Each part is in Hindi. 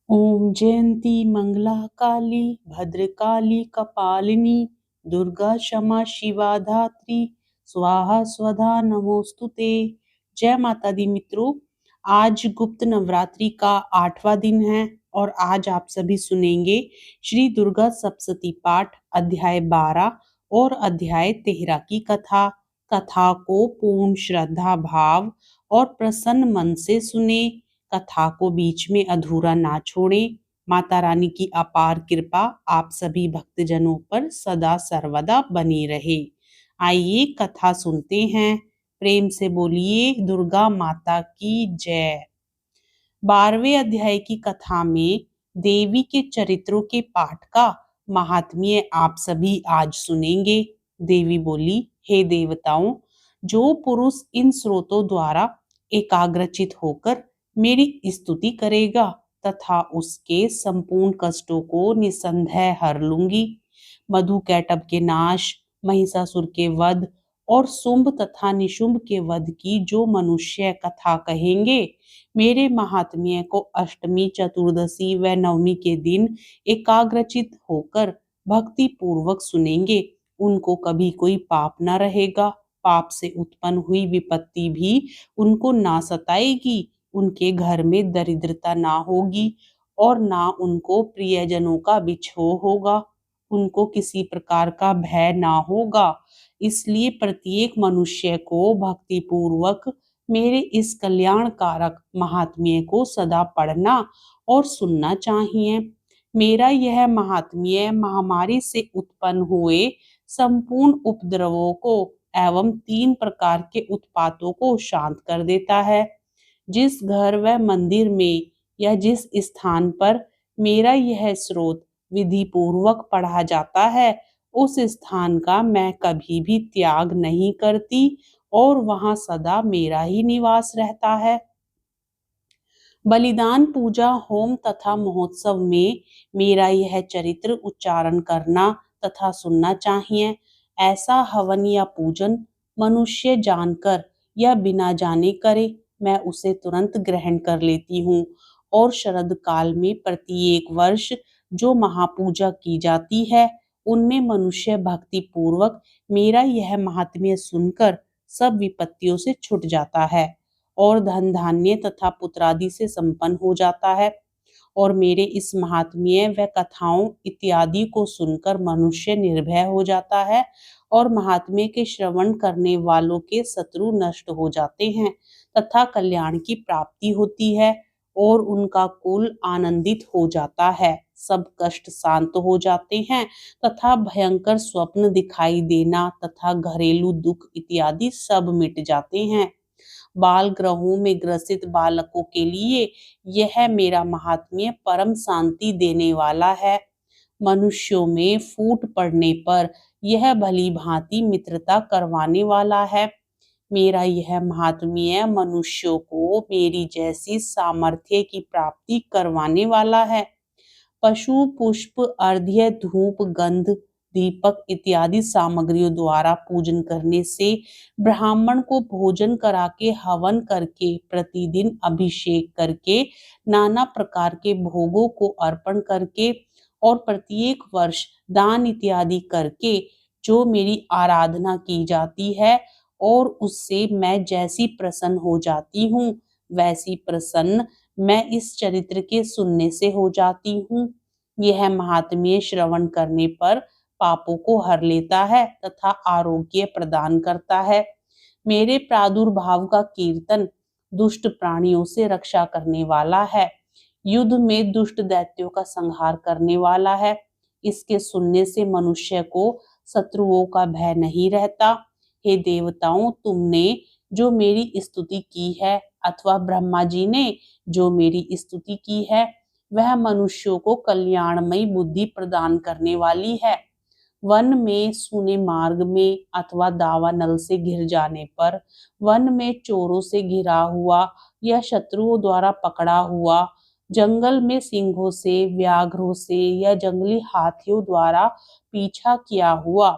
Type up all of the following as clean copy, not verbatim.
ओम जयंती मंगला काली भद्रकाली कपालिनी दुर्गा क्षमा शिवा धात्री स्वाहा स्वधा नमोस्तुते। जय माता दी मित्रों, आज गुप्त नवरात्रि का 8वां दिन है और आज आप सभी सुनेंगे श्री दुर्गा सप्तशती पाठ अध्याय 12 और अध्याय 13 की कथा। कथा को पूर्ण श्रद्धा भाव और प्रसन्न मन से सुने। कथा को बीच में अधूरा ना छोड़ें। माता रानी की अपार कृपा आप सभी भक्तजनों पर सदा सर्वदा बनी रहे। आइए कथा सुनते हैं। प्रेम से बोलिए दुर्गा माता की जय। 12वें अध्याय की कथा में देवी के चरित्रों के पाठ का महात्म्य आप सभी आज सुनेंगे। देवी बोली, हे देवताओं, जो पुरुष इन स्रोतों द्वारा एकाग्रचित होकर मेरी स्तुति करेगा तथा उसके संपूर्ण कष्टों को निसंदेह हर लूंगी। मधु कैटभ के नाश, महिषासुर के वध और शुंभ तथा निशुंभ के वध की जो मनुष्य कथा कहेंगे, मेरे महात्म्य को अष्टमी, चतुर्दशी व नवमी के दिन एकाग्रचित होकर भक्ति पूर्वक सुनेंगे, उनको कभी कोई पाप न रहेगा। पाप से उत्पन्न हुई विपत्ति भी उनको ना सताएगी। उनके घर में दरिद्रता ना होगी और ना उनको प्रियजनों का विछोह होगा। उनको किसी प्रकार का भय ना होगा। इसलिए प्रत्येक मनुष्य को भक्ति पूर्वक मेरे इस कल्याणकारक महात्म्य को सदा पढ़ना और सुनना चाहिए। मेरा यह महात्म्य महामारी से उत्पन्न हुए संपूर्ण उपद्रवों को एवं 3 प्रकार के उत्पातों को शांत कर देता है। जिस घर व मंदिर में या जिस स्थान पर मेरा यह स्रोत विधि पूर्वक पढ़ा जाता है, उस स्थान का मैं कभी भी त्याग नहीं करती और वहां सदा मेरा ही निवास रहता है। बलिदान, पूजा, होम तथा महोत्सव में मेरा यह चरित्र उच्चारण करना तथा सुनना चाहिए। ऐसा हवन या पूजन मनुष्य जानकर या बिना जाने करे, मैं उसे तुरंत ग्रहण कर लेती हूँ। और शरद काल में प्रत्येक वर्ष जो महापूजा की जाती है, उनमें मनुष्य भक्ति पूर्वक मेरा यह महात्म्य सुनकर सब विपत्तियों से छूट जाता है और धन धान्य तथा पुत्रादि से संपन्न हो जाता है। और मेरे इस महात्म्य व कथाओं इत्यादि को सुनकर मनुष्य निर्भय हो जाता है और महात्म्य के श्रवण करने वालों के शत्रु नष्ट हो जाते हैं तथा कल्याण की प्राप्ति होती है और उनका कुल आनंदित हो जाता है। सब कष्ट शांत हो जाते हैं तथा भयंकर स्वप्न दिखाई देना तथा घरेलू दुख इत्यादि सब मिट जाते हैं। बाल ग्रहों में ग्रसित बालकों के लिए यह मेरा महात्म्य परम शांति देने वाला है। मनुष्यों में फूट पड़ने पर यह भली भांति मित्रता करवाने वाला है। मेरा यह महात्म्य मनुष्यों को मेरी जैसी सामर्थ्य की प्राप्ति करवाने वाला है। पशु, पुष्प, अर्घ्य, धूप, गंध, दीपक इत्यादि सामग्रियों द्वारा पूजन करने से, ब्राह्मण को भोजन करा के, हवन करके, प्रतिदिन अभिषेक करके, नाना प्रकार के भोगों को अर्पण करके और प्रत्येक वर्ष दान इत्यादि करके जो मेरी आराधना की जाती है और उससे मैं जैसी प्रसन्न हो जाती हूँ, वैसी प्रसन्न मैं इस चरित्र के सुनने से हो जाती हूँ। यह महात्म्य श्रवण करने पर पापों को हर लेता है तथा आरोग्य प्रदान करता है। मेरे प्रादुर्भाव का कीर्तन दुष्ट प्राणियों से रक्षा करने वाला है। युद्ध में दुष्ट दैत्यों का संहार करने वाला है। इसके सुनने से मनुष्य को शत्रुओं का भय नहीं रहता। हे देवताओं, तुमने जो मेरी स्तुति की है अथवा ब्रह्मा जी ने जो मेरी स्तुति की है, वह मनुष्यों को कल्याणमयी बुद्धि प्रदान करने वाली है। वन में, सूने मार्ग में अथवा दावानल से घिर जाने पर, वन में चोरों से घिरा हुआ या शत्रुओं द्वारा पकड़ा हुआ, जंगल में सिंहों से, व्याघ्रों से या जंगली हाथियों द्वारा पीछा किया हुआ,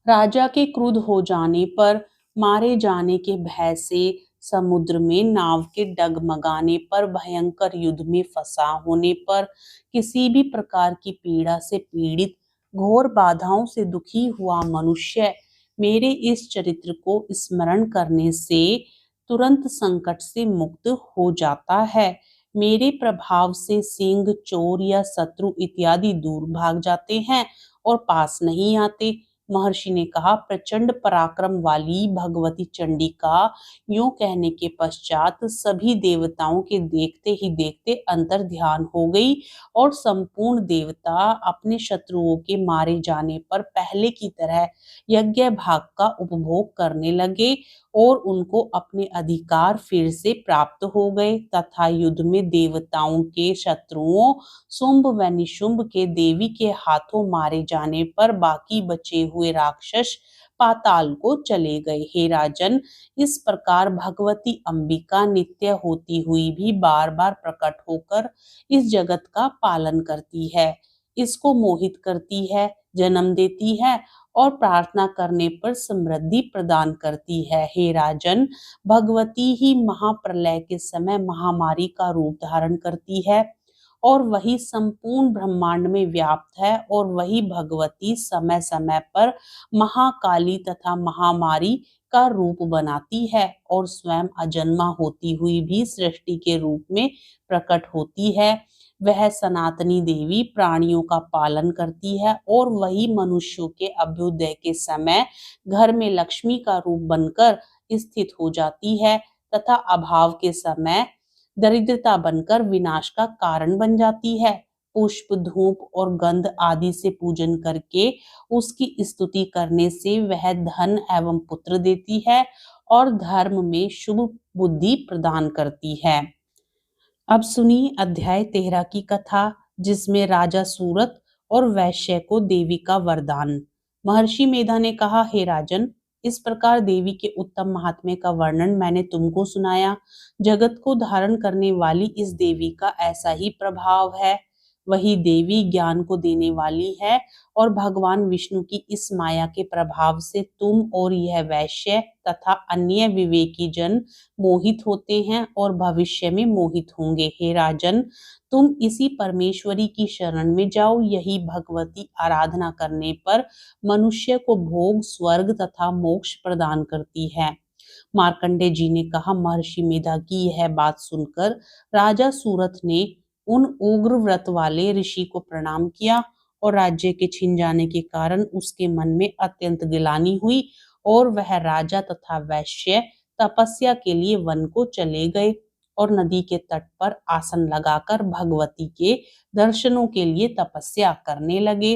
राजा के क्रुद्ध हो जाने पर, मारे जाने के भय से, समुद्र में नाव के डगमगाने पर, भयंकर युद्ध में फंसा होने पर, किसी भी प्रकार की पीड़ा से पीड़ित, घोर बाधाओं से दुखी हुआ मनुष्य मेरे इस चरित्र को स्मरण करने से तुरंत संकट से मुक्त हो जाता है। मेरे प्रभाव से सिंह, चोर या शत्रु इत्यादि दूर भाग जाते हैं और पास नहीं आते। महर्षि ने कहा, प्रचंड पराक्रम वाली भगवती चंडिका यूं कहने के पश्चात सभी देवताओं के देखते ही देखते अंतर ध्यान हो गई और संपूर्ण देवता अपने शत्रुओं के मारे जाने पर पहले की तरह यज्ञ भाग का उपभोग करने लगे और उनको अपने अधिकार फिर से प्राप्त हो गए तथा युद्ध में देवताओं के शत्रुओं शुंभ व निशुंभ के देवी के हाथों मारे जाने पर बाकी बचे हुए राक्षस पाताल को चले गए। हे राजन, इस प्रकार भगवती अंबिका नित्य होती हुई भी बार बार प्रकट होकर इस जगत का पालन करती है, इसको मोहित करती है, जन्म देती है और प्रार्थना करने पर समृद्धि प्रदान करती है। हे राजन, भगवती ही महाप्रलय के समय महामारी का रूप धारण करती है और वही संपूर्ण ब्रह्मांड में व्याप्त है और वही भगवती समय समय पर महाकाली तथा महामारी का रूप बनाती है और स्वयं अजन्मा होती हुई भी सृष्टि के रूप में प्रकट होती है। वह सनातनी देवी प्राणियों का पालन करती है और वही मनुष्यों के अभ्युदय के समय घर में लक्ष्मी का रूप बनकर स्थित हो जाती है तथा अभाव के समय दरिद्रता बनकर विनाश का कारण बन जाती है। पुष्प, धूप और गंध आदि से पूजन करके उसकी स्तुति करने से वह धन एवं पुत्र देती है और धर्म में शुभ बुद्धि प्रदान करती है। अब सुनिए अध्याय 13 की कथा, जिसमें राजा सूरत और वैश्य को देवी का वरदान। महर्षि मेधा ने कहा, हे राजन, इस प्रकार देवी के उत्तम महात्म्य का वर्णन मैंने तुमको सुनाया। जगत को धारण करने वाली इस देवी का ऐसा ही प्रभाव है। वही देवी ज्ञान को देने वाली है और भगवान विष्णु की इस माया के प्रभाव से तुम और यह वैश्य तथा अन्य विवेकी जन मोहित होते हैं और भविष्य में मोहित होंगे। हे राजन, तुम इसी परमेश्वरी की शरण में जाओ। यही भगवती आराधना करने पर मनुष्य को भोग, स्वर्ग तथा मोक्ष प्रदान करती है। मार्कंडेय जी ने कहा, महर्षि मेधा की यह बात सुनकर राजा सूरत ने उन उग्र व्रत वाले ऋषि को प्रणाम किया और राज्य के छिन जाने के कारण उसके मन में अत्यंत गिलानी हुई और वह राजा तथा वैश्य तपस्या के लिए वन को चले गए और नदी के तट पर आसन लगाकर भगवती के दर्शनों के लिए तपस्या करने लगे।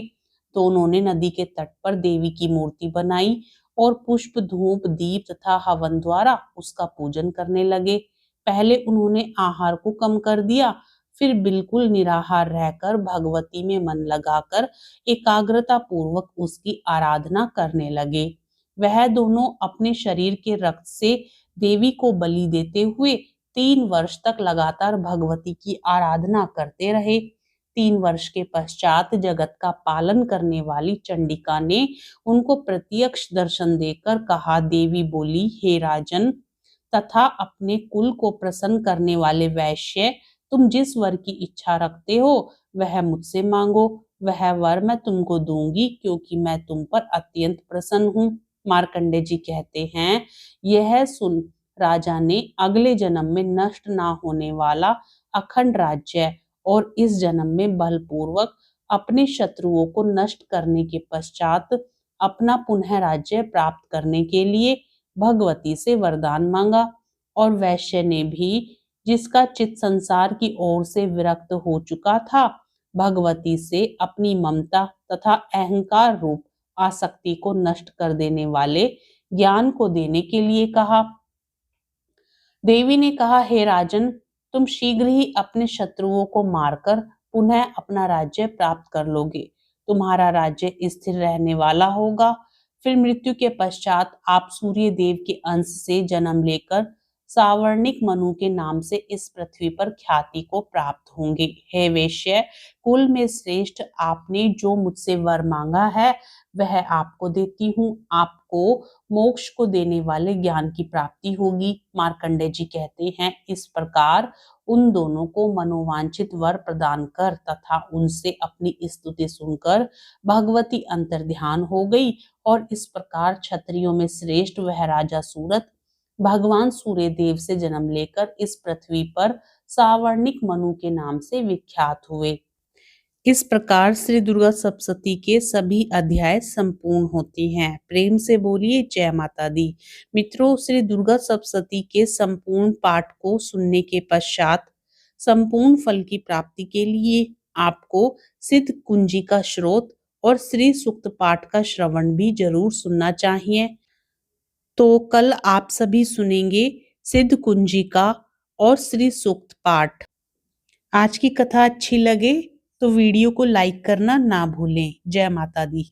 दोनों ने नदी के तट पर देवी की मूर्ति बनाई और पुष्प, धूप, दीप तथा हवन द्वारा उसका पूजन करने लगे। पहले उन्होंने आहार को कम कर दिया, फिर बिल्कुल निराहार रहकर भगवती में मन लगाकर एकाग्रता पूर्वक उसकी आराधना करने लगे। वह दोनों अपने शरीर के रक्त से देवी को बलि देते हुए 3 वर्ष तक लगातार भगवती की आराधना करते रहे। 3 वर्ष के पश्चात जगत का पालन करने वाली चंडिका ने उनको प्रत्यक्ष दर्शन देकर कहा। देवी बोली, हे राजन तथा अपने कुल को प्रसन्न करने वाले वैश्य, तुम जिस वर की इच्छा रखते हो वह मुझसे मांगो। वह वर मैं तुमको दूंगी क्योंकि मैं तुम पर अत्यंत प्रसन्न हूँ। मार्कंडेय जी कहते हैं, यह सुन राजा ने अगले जन्म में नष्ट ना होने वाला अखंड राज्य और इस जन्म में बलपूर्वक अपने शत्रुओं को नष्ट करने के पश्चात अपना पुनः राज्य प्राप्त करने के लिए भगवती से वरदान मांगा। और वैश्य ने भी, जिसका चित्त संसार की ओर से विरक्त हो चुका था, भगवती से अपनी ममता तथा अहंकार रूप आसक्ति को नष्ट कर देने वाले ज्ञान को देने के लिए कहा। देवी ने कहा, हे राजन, तुम शीघ्र ही अपने शत्रुओं को मारकर पुनः अपना राज्य प्राप्त कर लोगे। तुम्हारा राज्य स्थिर रहने वाला होगा। फिर मृत्यु के पश्चात आप सूर्य देव के अंश से जन्म लेकर सावर्णिक मनु के नाम से इस पृथ्वी पर ख्याति को प्राप्त होंगे। हे वेश्य, कुल में श्रेष्ठ, आपने जो मुझसे वर मांगा है वह आपको देती हूँ। आपको मोक्ष को देने वाले ज्ञान की प्राप्ति होगी। मार्कंडेय जी कहते हैं, इस प्रकार उन दोनों को मनोवांछित वर प्रदान कर तथा उनसे अपनी स्तुति सुनकर भगवती अंतर्ध्यान हो गई और इस प्रकार क्षत्रियों में श्रेष्ठ वह राजा सूरत भगवान सूर्य देव से जन्म लेकर इस पृथ्वी पर सावर्णिक मनु के नाम से विख्यात हुए। इस प्रकार श्री दुर्गा सप्तशती के सभी अध्याय संपूर्ण होते हैं। प्रेम से बोलिए जय माता दी। मित्रों, श्री दुर्गा सप्तशती के संपूर्ण पाठ को सुनने के पश्चात संपूर्ण फल की प्राप्ति के लिए आपको सिद्ध कुंजी का श्रोत और श्री सूक्त पाठ का श्रवण भी जरूर सुनना चाहिए। तो कल आप सभी सुनेंगे सिद्ध कुंजी का और श्री सूक्त पाठ। आज की कथा अच्छी लगे तो वीडियो को लाइक करना ना भूलें। जय माता दी।